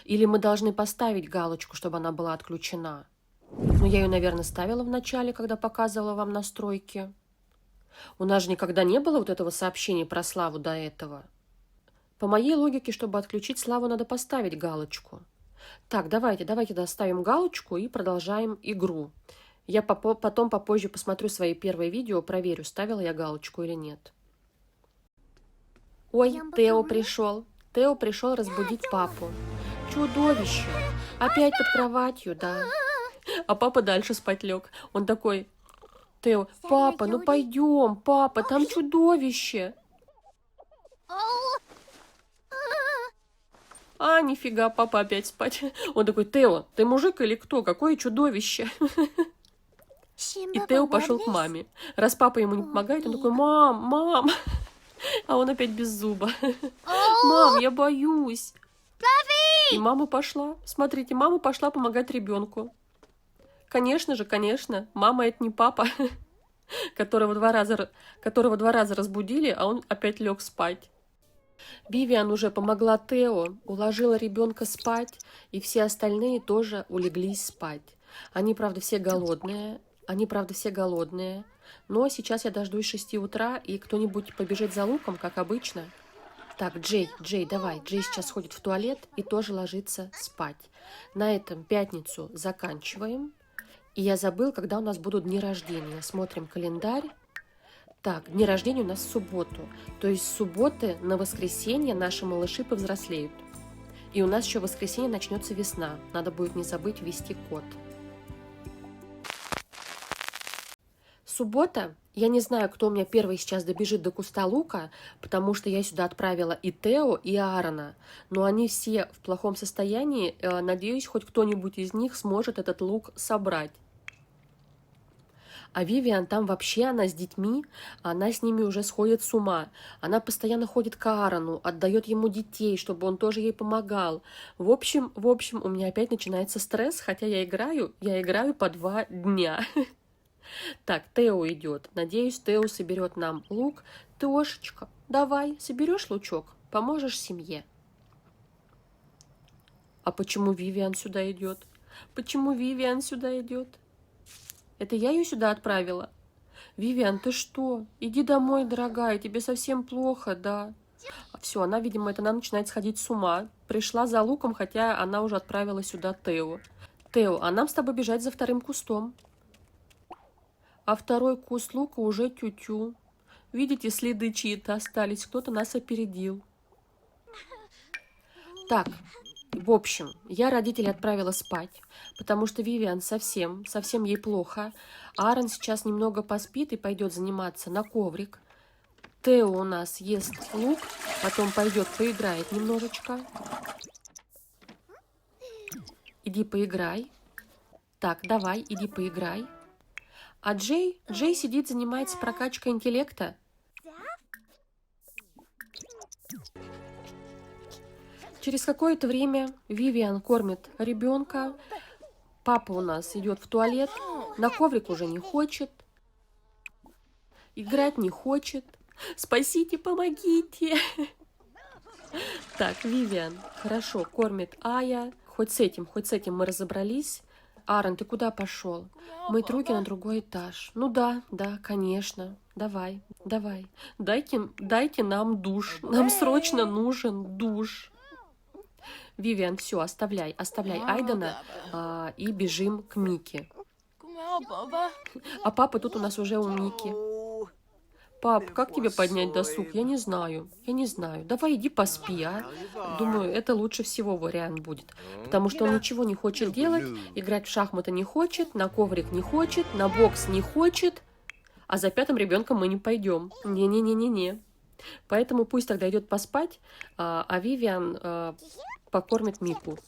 Или мы должны поставить галочку, чтобы она была отключена. Но я ее, наверное, ставила в начале, когда показывала вам настройки. У нас же никогда не было вот этого сообщения про Славу до этого. По моей логике, чтобы отключить Славу, надо поставить галочку. Так, давайте доставим галочку и продолжаем игру. Я потом попозже посмотрю свои первые видео, проверю, ставила я галочку или нет. Ой, Тео пришел. Тео пришел разбудить папу. Чудовище! Опять под кроватью, да. А папа дальше спать лег. Он такой: Тео, папа, ну пойдем, папа, там чудовище. А, нифига, папа опять спать. Он такой: Тео, ты мужик или кто? Какое чудовище? И Тео пошел к маме. Раз папа ему не помогает, он такой: мам. А он опять без зуба. Мам, я боюсь. И мама пошла. Смотрите, мама пошла помогать ребенку. Конечно, мама это не папа, которого 2 раза разбудили, а он опять лег спать. Вивиан уже помогла Тео, уложила ребенка спать, и все остальные тоже улеглись спать. Они, правда, все голодные, но сейчас я дождусь 6 утра, и кто-нибудь побежит за луком, как обычно. Так, Джей, давай. Джей сейчас ходит в туалет и тоже ложится спать. На этом пятницу заканчиваем. И я забыл, когда у нас будут дни рождения. Смотрим календарь. Так, дни рождения у нас в субботу. То есть с субботы на воскресенье наши малыши повзрослеют. И у нас еще в воскресенье начнется весна. Надо будет не забыть ввести код. Суббота. Я не знаю, кто у меня первый сейчас добежит до куста лука, потому что я сюда отправила и Тео, и Аарона. Но они все в плохом состоянии. Надеюсь, хоть кто-нибудь из них сможет этот лук собрать. А Вивиан там вообще, она с детьми, она с ними уже сходит с ума. Она постоянно ходит к Аарону, отдает ему детей, чтобы он тоже ей помогал. В общем, у меня опять начинается стресс, хотя я играю по 2 дня. Так, Тео идет. Надеюсь, Тео соберет нам лук. Теошечка, давай, соберешь лучок? Поможешь семье? А почему Вивиан сюда идет? Это я ее сюда отправила? Вивиан, ты что? Иди домой, дорогая, тебе совсем плохо, да? Все, она, видимо, нам начинает сходить с ума. Пришла за луком, хотя она уже отправила сюда Тео. Тео, а нам с тобой бежать за 2-м кустом. А 2-й куст лука уже тю-тю. Видите, следы чьи-то остались, кто-то нас опередил. Так, в общем, я родителей отправила спать, потому что Вивиан совсем ей плохо. Аарон сейчас немного поспит и пойдет заниматься на коврик. Тео у нас ест лук, потом пойдет поиграет немножечко. Иди поиграй. Так, давай, иди поиграй. А Джей сидит, занимается прокачкой интеллекта. Через какое-то время Вивиан кормит ребенка. Папа у нас идет в туалет. На коврик уже не хочет. Играть не хочет. Спасите, помогите. Так, Вивиан хорошо кормит Ая. Хоть с этим мы разобрались. Аарон, ты куда пошел? Мыть руки на другой этаж. Ну да, конечно. Давай. Дайте нам душ. Нам срочно нужен душ. Вивиан, все, оставляй Айдена и бежим к Мике. А папа тут у нас уже у Мики. Пап, как тебе поднять досуг? Я не знаю. Давай иди поспи, а? Думаю, это лучше всего вариант будет. Потому что он ничего не хочет делать, играть в шахматы не хочет, на коврик не хочет, на бокс не хочет. А за 5-м ребенком мы не пойдем. Не. Поэтому пусть тогда идет поспать, а Вивиан покормит Мику.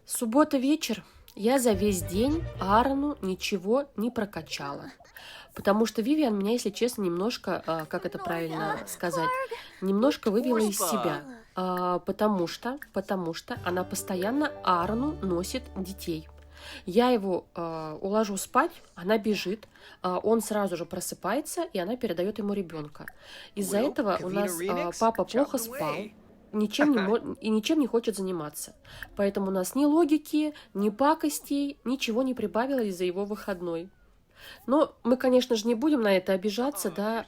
Суббота вечер. Я за весь день Аарону ничего не прокачала. Потому что Вивиан меня, если честно, немножко, как это правильно сказать, немножко вывела из себя. Потому что она постоянно Аарону носит детей. Я его уложу спать, она бежит, он сразу же просыпается, и она передает ему ребенка. Из-за этого у нас папа плохо спал. Ничем не хочет заниматься. Поэтому у нас ни логики, ни пакостей, ничего не прибавилось из-за его выходной. Но мы, конечно же, не будем на это обижаться, да,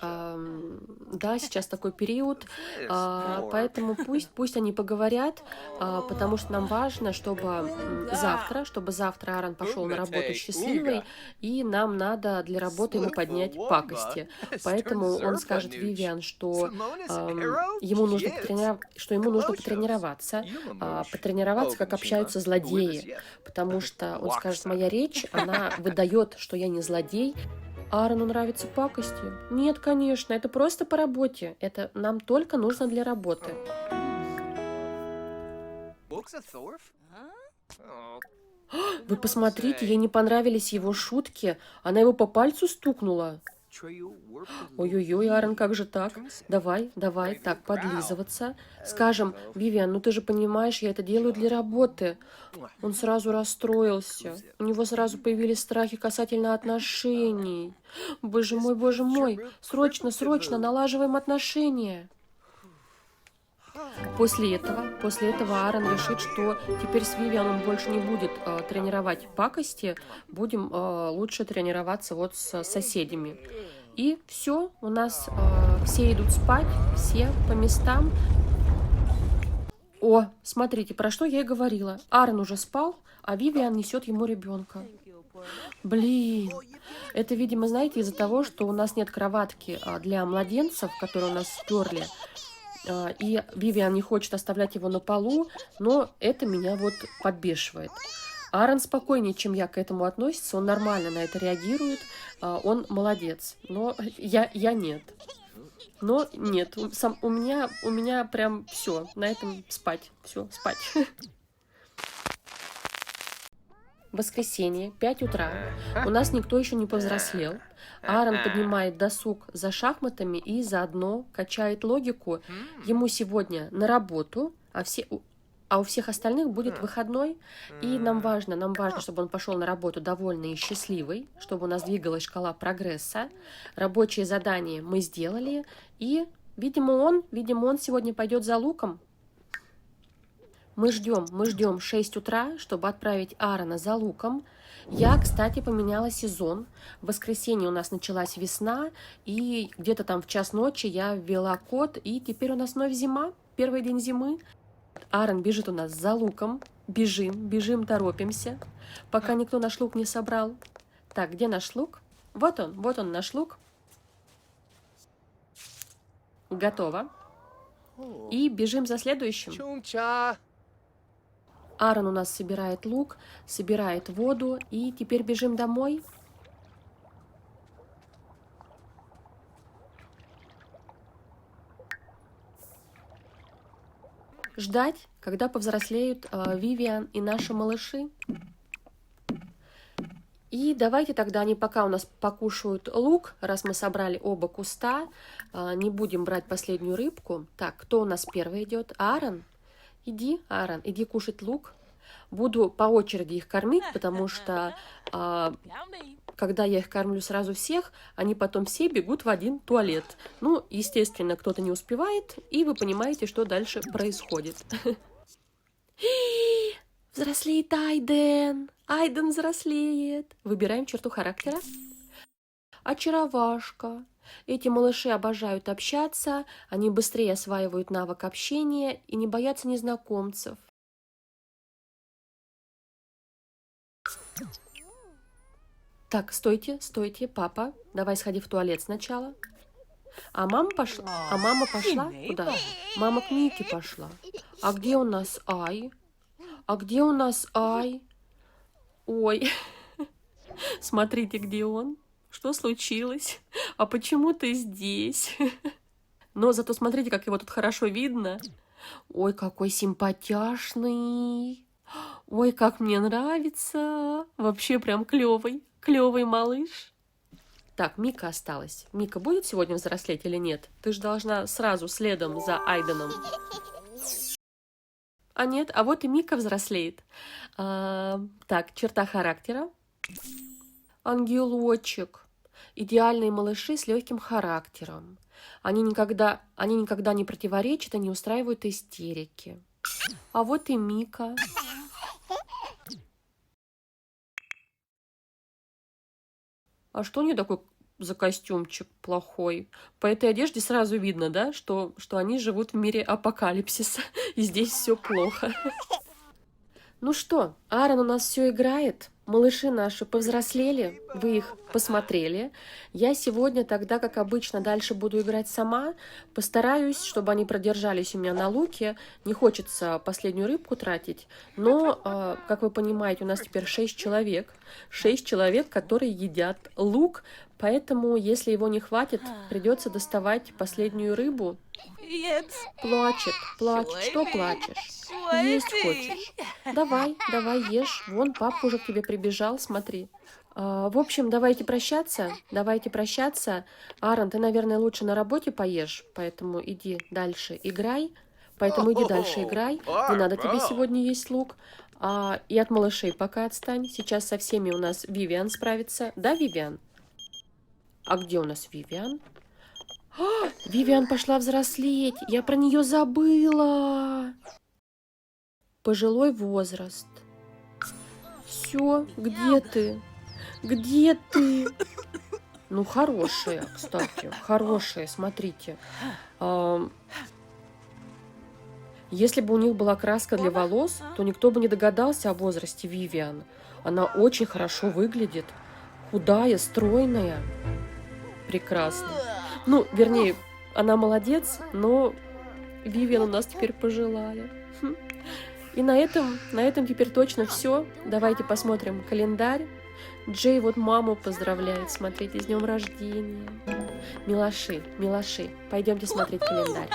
сейчас такой период, поэтому пусть они поговорят, потому что нам важно, чтобы завтра Аарон пошел на работу счастливый, и нам надо для работы ему поднять пакости. Поэтому он скажет Вивиан, что ему нужно потренироваться, как общаются злодеи, потому что он скажет, моя речь, она выдает, что я не злодей. Аарону нравятся пакости? Нет, конечно, это просто по работе. Это нам только нужно для работы. Вы посмотрите, ей не понравились его шутки. Она его по пальцу стукнула. Ой-ой-ой, Аарон, как же так? Давай, так, подлизываться. Скажем, Вивиан, ну ты же понимаешь, я это делаю для работы. Он сразу расстроился. У него сразу появились страхи касательно отношений. Боже мой, срочно налаживаем отношения. После этого Аарон решит, что теперь с Вивиан он больше не будет тренировать пакости, будем лучше тренироваться вот с соседями. И все, у нас все идут спать, все по местам. О, смотрите, про что я и говорила. Аарон уже спал, а Вивиан несет ему ребенка. Блин, это, видимо, знаете, из-за того, что у нас нет кроватки для младенцев, которые у нас сперли. И Вивиан не хочет оставлять его на полу, но это меня вот подбешивает. Аарон спокойнее, чем я, к этому относится, он нормально на это реагирует, он молодец, но я нет. Но нет, у меня прям все, на этом спать, все, спать. Воскресенье, 5 утра. У нас никто еще не повзрослел. Аарон поднимает досуг за шахматами и заодно качает логику. Ему сегодня на работу, а у всех остальных будет выходной. И нам важно, чтобы он пошел на работу довольный и счастливый, чтобы у нас двигалась шкала прогресса. Рабочие задания мы сделали. И, видимо, он сегодня пойдет за луком. Мы ждем 6 утра, чтобы отправить Аарона за луком. Я, кстати, поменяла сезон. В воскресенье у нас началась весна, и где-то там в час ночи я ввела код, и теперь у нас вновь зима, первый день зимы. Аарон бежит у нас за луком. Бежим, торопимся, пока никто наш лук не собрал. Так, где наш лук? Вот он наш лук. Готово. И бежим за следующим. Чумча. Аарон у нас собирает лук, собирает воду, и теперь бежим домой. Ждать, когда повзрослеют Вивиан и наши малыши. И давайте тогда они пока у нас покушают лук, раз мы собрали оба куста, не будем брать последнюю рыбку. Так, кто у нас первый идет? Аарон? Иди, Аарон, иди кушать лук. Буду по очереди их кормить, потому что когда я их кормлю сразу всех, они потом все бегут в один туалет. Ну, естественно, кто-то не успевает, и вы понимаете, что дальше происходит. Взрослеет Айден. Айден взрослеет. Выбираем черту характера. Очаровашка. Эти малыши обожают общаться, они быстрее осваивают навык общения и не боятся незнакомцев. Так, стойте, стойте, папа, давай сходи в туалет сначала. А мама пошла? А мама пошла? Куда? Мама к Мике пошла. А где у нас Ай? А где у нас Ай? Ой, смотрите, где он. Что случилось? А почему ты здесь? Но зато смотрите, как его тут хорошо видно. Ой, какой симпатяшный. Ой, как мне нравится. Вообще прям клевый, клевый малыш. Так, Мика осталась. Мика будет сегодня взрослеть или нет? Ты же должна сразу следом за Айденом. А нет, а вот и Мика взрослеет. Так, черта характера. Ангелочек. Идеальные малыши с легким характером. Они никогда не противоречат и не устраивают истерики. А вот и Мика. А что у нее такой за костюмчик плохой? По этой одежде сразу видно, да, что они живут в мире апокалипсиса, и здесь все плохо. Ну что, Аарон у нас все играет. Малыши наши повзрослели, вы их посмотрели. Я сегодня тогда, как обычно, дальше буду играть сама. Постараюсь, чтобы они продержались у меня на луке. Не хочется последнюю рыбку тратить. Но, как вы понимаете, у нас теперь 6 человек. 6 человек, которые едят лук. Поэтому, если его не хватит, придется доставать последнюю рыбу. Плачет, плачет. Что плачешь? Есть хочешь? Давай, давай, ешь. Вон, папа уже к тебе прибежал, смотри. В общем, давайте прощаться. Давайте прощаться. Аарон, ты, наверное, лучше на работе поешь, поэтому иди дальше играй. Поэтому иди дальше играй. Не надо тебе сегодня есть лук. И от малышей пока отстань. Сейчас со всеми у нас Вивиан справится. Да, Вивиан? А где у нас Вивиан? Вивиан пошла взрослеть. Я про нее забыла. Пожилой возраст. Все, где ты? Где ты? Ну, хорошая, кстати. Хорошая, смотрите. Если бы у них была краска для волос, то никто бы не догадался о возрасте Вивиан. Она очень хорошо выглядит. Худая, стройная. Прекрасно. Ну, вернее, она молодец, но Вивиан у нас теперь пожилая. И на этом теперь точно все. Давайте посмотрим календарь. Джей вот маму поздравляет. Смотрите, с днем рождения. Милаши, милаши, пойдемте смотреть календарь.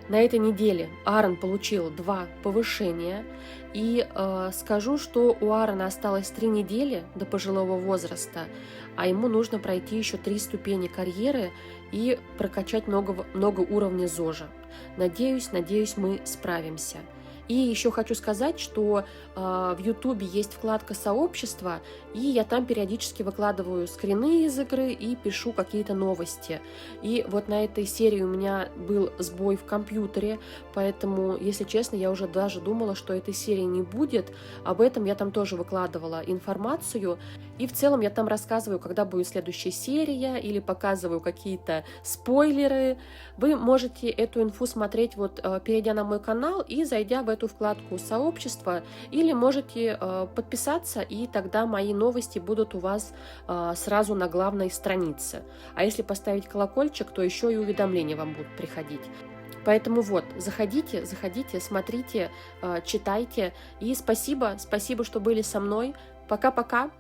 На этой неделе Аарон получил 2 повышения. И скажу, что у Аарона осталось 3 недели до пожилого возраста, а ему нужно пройти еще 3 ступени карьеры и прокачать много уровней ЗОЖа. Надеюсь, мы справимся. И еще хочу сказать, что в Ютубе есть вкладка «Сообщество», и я там периодически выкладываю скрины из игры и пишу какие-то новости. И вот на этой серии у меня был сбой в компьютере, поэтому, если честно, я уже даже думала, что этой серии не будет. Об этом я там тоже выкладывала информацию. И в целом я там рассказываю, когда будет следующая серия, или показываю какие-то спойлеры. Вы можете эту инфу смотреть, вот перейдя на мой канал и зайдя в эту вкладку «Сообщество», или можете подписаться, и тогда мои новости будут у вас сразу на главной странице. А если поставить колокольчик, то еще и уведомления вам будут приходить. Поэтому вот, заходите, смотрите, читайте. И спасибо, что были со мной. Пока-пока.